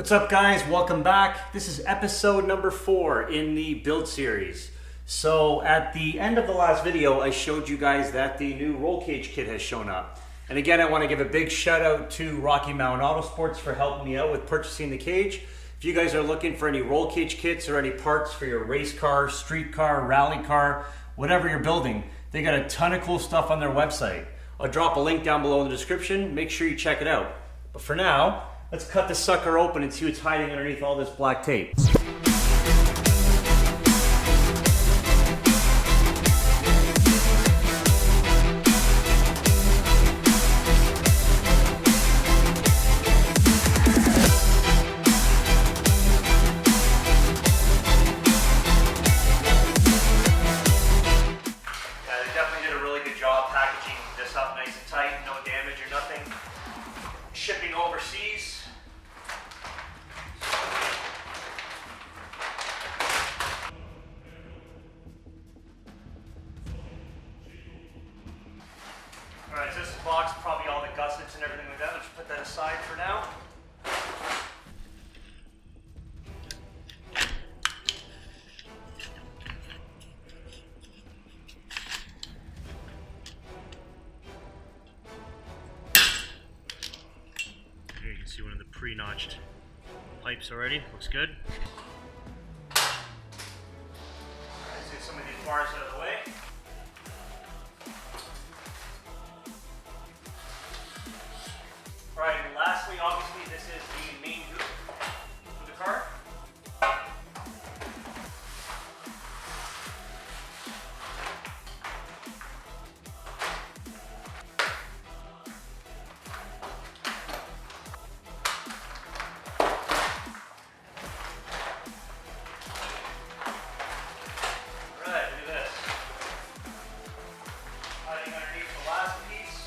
What's up guys, welcome back. This is episode number 4 in the build series. So at the end of the last video, I showed you guys that the new roll cage kit has shown up. And again, I want to give a big shout out to Rocky Mountain Autosports for helping me out with purchasing the cage. If you guys are looking for any roll cage kits or any parts for your race car, street car, rally car, whatever you're building, they got a ton of cool stuff on their website. I'll drop a link down below in the description. Make sure you check it out. But for now, let's cut this sucker open and see what's hiding underneath all this black tape. They definitely did a really good job packaging this up nice and tight, no damage or nothing. Shipping overseas. Alright, so this box, probably all the gussets and everything like that. Let's put that aside for now. Here you can see one of the pre-notched pipes already. Looks good. Alright, let's get some of these bars out of the way. Alright, and lastly, obviously, this is the main hoop of the car. Alright, look at this. Hiding underneath the last piece.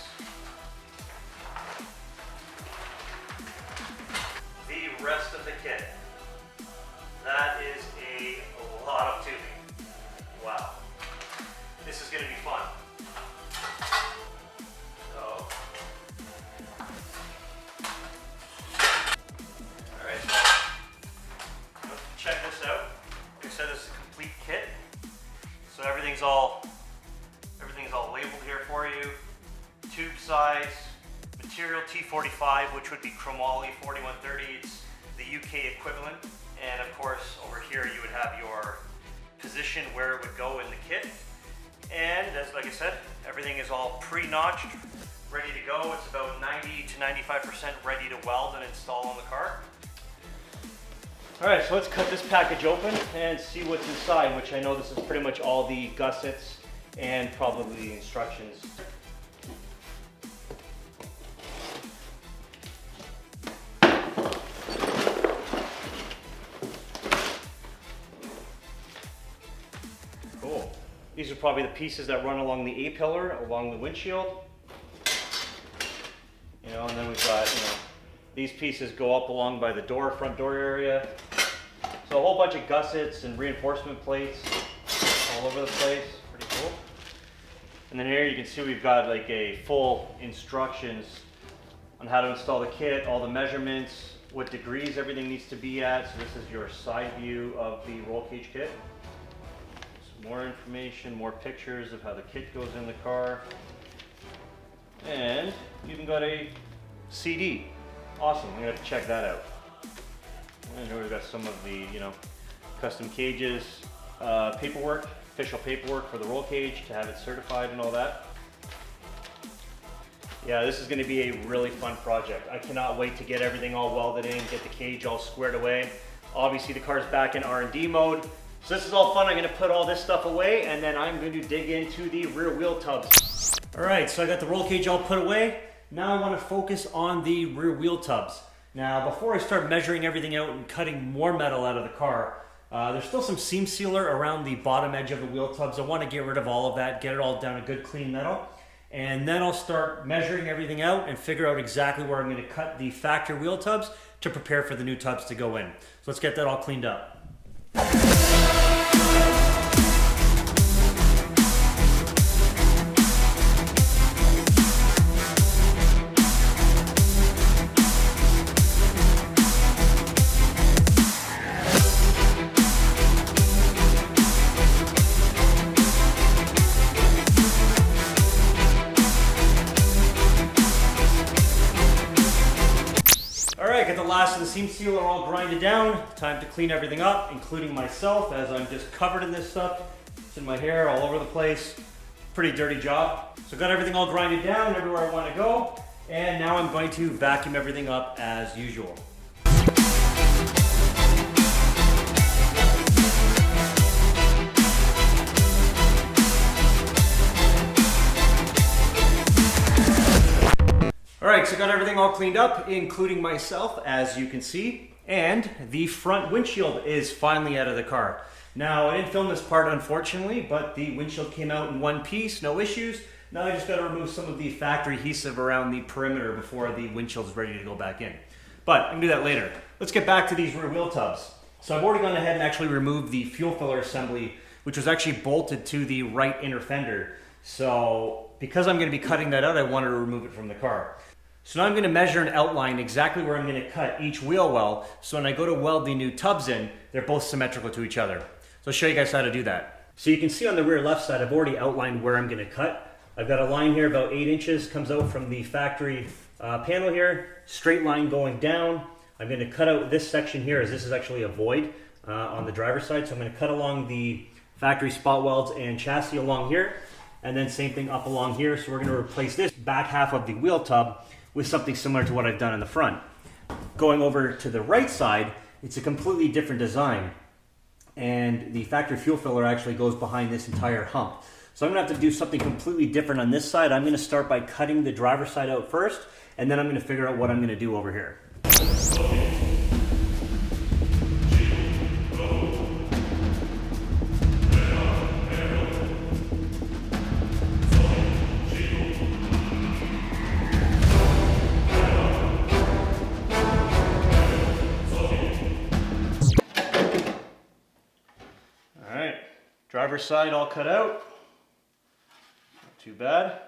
The rest of the kit. That is a lot of tubing. Wow. This is going to be fun. So. Alright, so let's check this out. Like I said, this is a complete kit. So everything's all labeled here for you. Tube size. Material T45, which would be chromoly 4130. It's the UK equivalent. And of course, over here you would have your position where it would go in the kit. And as like I said, everything is all pre-notched, ready to go. It's about 90 to 95% ready to weld and install on the car. All right, so let's cut this package open and see what's inside, which I know this is pretty much all the gussets and probably the instructions. Cool. These are probably the pieces that run along the A-pillar, along the windshield. You know, and then we've got, these pieces go up along by the door, front door area. So a whole bunch of gussets and reinforcement plates all over the place. Pretty cool. And then here you can see we've got like a full instructions on how to install the kit, all the measurements, what degrees everything needs to be at. So this is your side view of the roll cage kit. More information, more pictures of how the kit goes in the car. And you even got a CD. Awesome, I'm gonna have to check that out. And here we've got some of the, CustomCages paperwork, official paperwork for the roll cage to have it certified and all that. Yeah, this is gonna be a really fun project. I cannot wait to get everything all welded in, get the cage all squared away. Obviously the car's back in R&D mode. So this is all fun. I'm going to put all this stuff away and then I'm going to dig into the rear wheel tubs. Alright, so I got the roll cage all put away. Now I want to focus on the rear wheel tubs. Now before I start measuring everything out and cutting more metal out of the car, there's still some seam sealer around the bottom edge of the wheel tubs. I want to get rid of all of that, get it all down to good clean metal. And then I'll start measuring everything out and figure out exactly where I'm going to cut the factory wheel tubs to prepare for the new tubs to go in. So let's get that all cleaned up. seam sealer all grinded down. Time to clean everything up, including myself, as I'm just covered in this stuff. It's in my hair all over the place. Pretty dirty job. So got everything all grinded down everywhere I want to go. And now I'm going to vacuum everything up as usual. Alright, so got everything all cleaned up, including myself, as you can see. And the front windshield is finally out of the car. Now, I didn't film this part, unfortunately, but the windshield came out in one piece, no issues. Now I just got to remove some of the factory adhesive around the perimeter before the windshield is ready to go back in. But I can do that later. Let's get back to these rear wheel tubs. So I've already gone ahead and actually removed the fuel filler assembly, which was actually bolted to the right inner fender. So because I'm going to be cutting that out, I wanted to remove it from the car. So now I'm going to measure and outline exactly where I'm going to cut each wheel well, so when I go to weld the new tubs in, they're both symmetrical to each other. So I'll show you guys how to do that. So you can see on the rear left side, I've already outlined where I'm going to cut. I've got a line here about 8 inches, comes out from the factory panel here, straight line going down. I'm going to cut out this section here, as this is actually a void on the driver's side. So I'm going to cut along the factory spot welds and chassis along here, and then same thing up along here. So we're going to replace this back half of the wheel tub with something similar to what I've done in the front. Going over to the right side, it's a completely different design. And the factory fuel filler actually goes behind this entire hump. So I'm gonna have to do something completely different on this side. I'm gonna start by cutting the driver's side out first, and then I'm gonna figure out what I'm gonna do over here. Driver's side all cut out. Not too bad.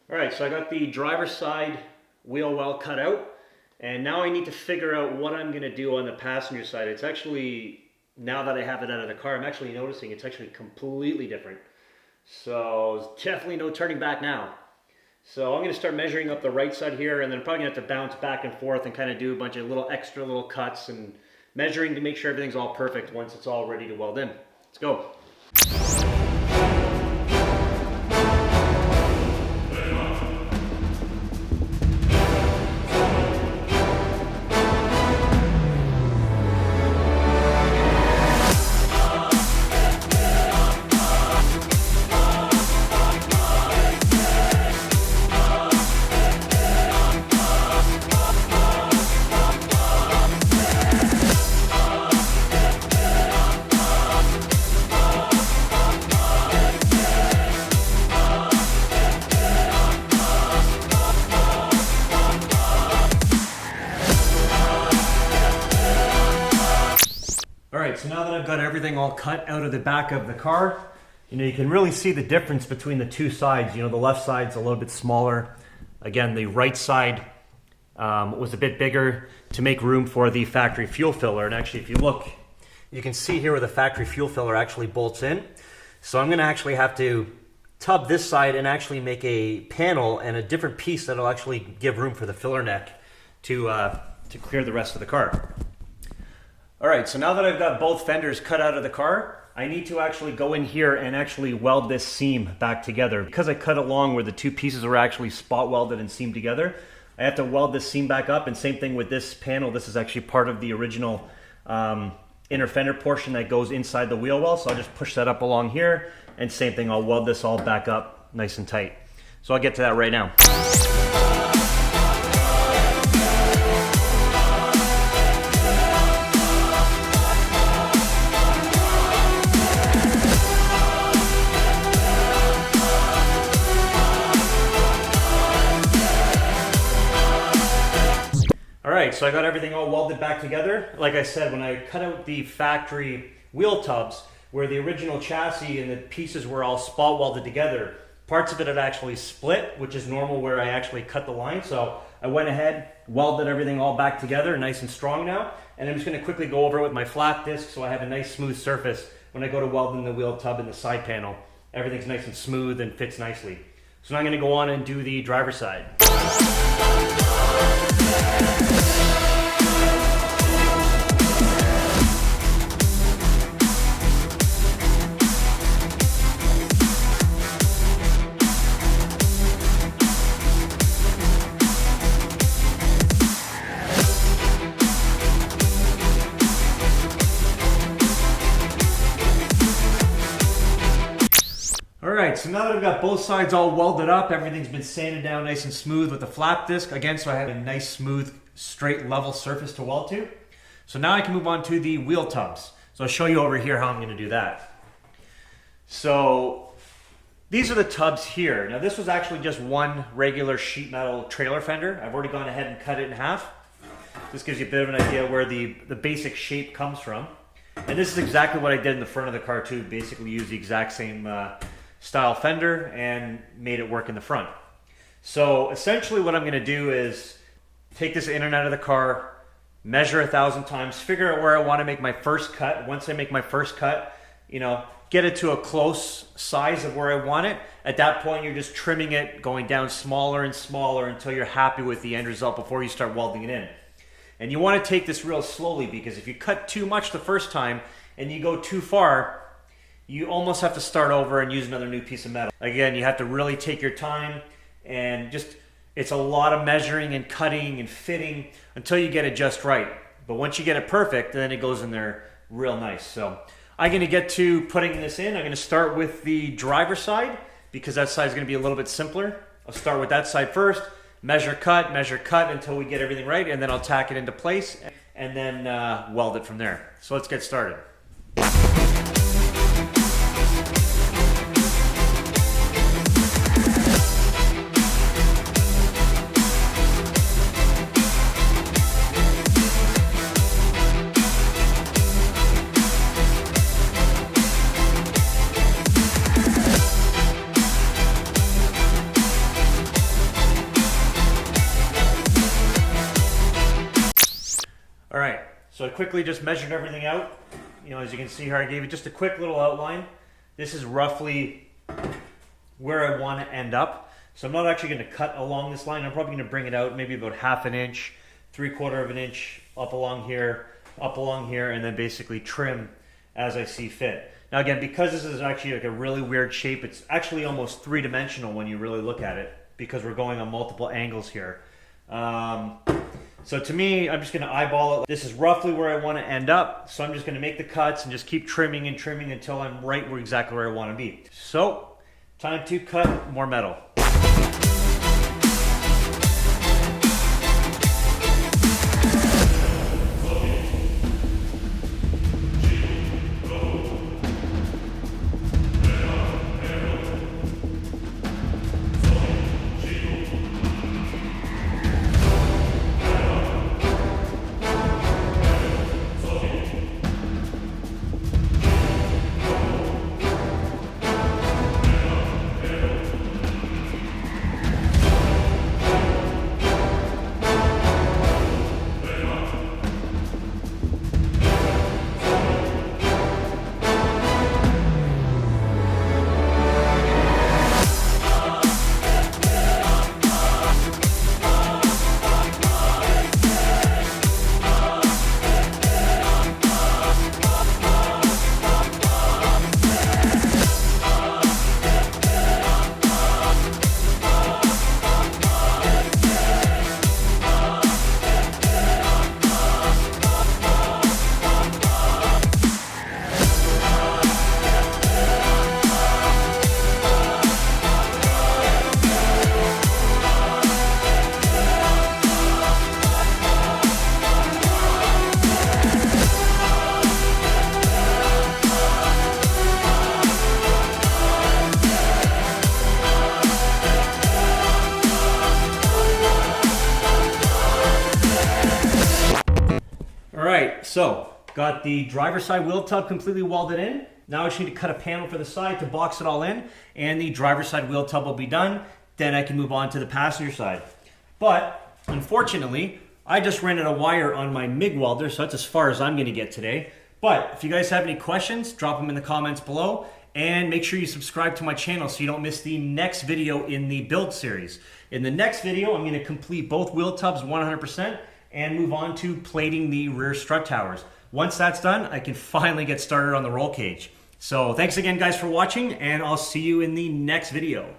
All right, so I got the driver's side wheel well cut out, and now I need to figure out what I'm gonna do on the passenger side. It's actually, now that I have it out of the car, I'm actually noticing it's actually completely different. So definitely no turning back now. So I'm gonna start measuring up the right side here, and then I'm probably gonna have to bounce back and forth and kind of do a bunch of extra little cuts and measuring to make sure everything's all perfect once it's all ready to weld in. Let's go. So now that I've got everything all cut out of the back of the car, you can really see the difference between the two sides. The left side's a little bit smaller. Again, the right side was a bit bigger to make room for the factory fuel filler. And actually, if you look, you can see here where the factory fuel filler actually bolts in. So I'm going to actually have to tub this side and actually make a panel and a different piece that'll actually give room for the filler neck to clear the rest of the car. All right, so now that I've got both fenders cut out of the car, I need to actually go in here and actually weld this seam back together. Because I cut along where the two pieces were actually spot welded and seamed together, I have to weld this seam back up, and same thing with this panel. This is actually part of the original inner fender portion that goes inside the wheel well, so I'll just push that up along here, and same thing, I'll weld this all back up nice and tight. So I'll get to that right now. Alright, so I got everything all welded back together. Like I said, when I cut out the factory wheel tubs, where the original chassis and the pieces were all spot welded together, parts of it had actually split, which is normal where I actually cut the line. So I went ahead, welded everything all back together, nice and strong now. And I'm just going to quickly go over it with my flat disc so I have a nice smooth surface when I go to weld in the wheel tub and the side panel. Everything's nice and smooth and fits nicely. So now I'm going to go on and do the driver's side. Alright, so now that I've got both sides all welded up, everything's been sanded down nice and smooth with the flap disc. Again, so I have a nice, smooth, straight, level surface to weld to. So now I can move on to the wheel tubs. So I'll show you over here how I'm going to do that. So these are the tubs here. Now this was actually just one regular sheet metal trailer fender. I've already gone ahead and cut it in half. This gives you a bit of an idea where the basic shape comes from. And this is exactly what I did in the front of the car too. Basically used the exact same style fender and made it work in the front. So essentially what I'm going to do is take this in and out of the car, measure 1,000 times, figure out where I want to make my first cut. Once I make my first cut, you know, get it to a close size of where I want it. At that point, you're just trimming it, going down smaller and smaller until you're happy with the end result before you start welding it in. And you want to take this real slowly, because if you cut too much the first time and you go too far, you almost have to start over and use another new piece of metal. Again, you have to really take your time, and just, it's a lot of measuring and cutting and fitting until you get it just right. But once you get it perfect, then it goes in there real nice. So I'm going to get to putting this in. I'm going to start with the driver's side, because that side is going to be a little bit simpler. I'll start with that side first, measure cut until we get everything right, and then I'll tack it into place and then weld it from there. So let's get started. Alright, so I quickly just measured everything out. You know, as you can see here, I gave it just a quick little outline. This is roughly where I want to end up. So I'm not actually going to cut along this line. I'm probably going to bring it out maybe about 1/2 inch, 3/4 inch, up along here, and then basically trim as I see fit. Now again, because this is actually like a really weird shape, it's actually almost three-dimensional when you really look at it, because we're going on multiple angles here. So to me, I'm just going to eyeball it. This is roughly where I want to end up. So I'm just going to make the cuts and just keep trimming and trimming until I'm right where exactly where I want to be. So time to cut more metal. Alright, so got the driver's side wheel tub completely welded in. Now I just need to cut a panel for the side to box it all in, and the driver's side wheel tub will be done. Then I can move on to the passenger side. But unfortunately, I just ran out of wire on my MIG welder, so that's as far as I'm going to get today. But if you guys have any questions, drop them in the comments below, and make sure you subscribe to my channel so you don't miss the next video in the build series. In the next video, I'm going to complete both wheel tubs 100% and move on to plating the rear strut towers. Once that's done, I can finally get started on the roll cage. So thanks again guys for watching, and I'll see you in the next video.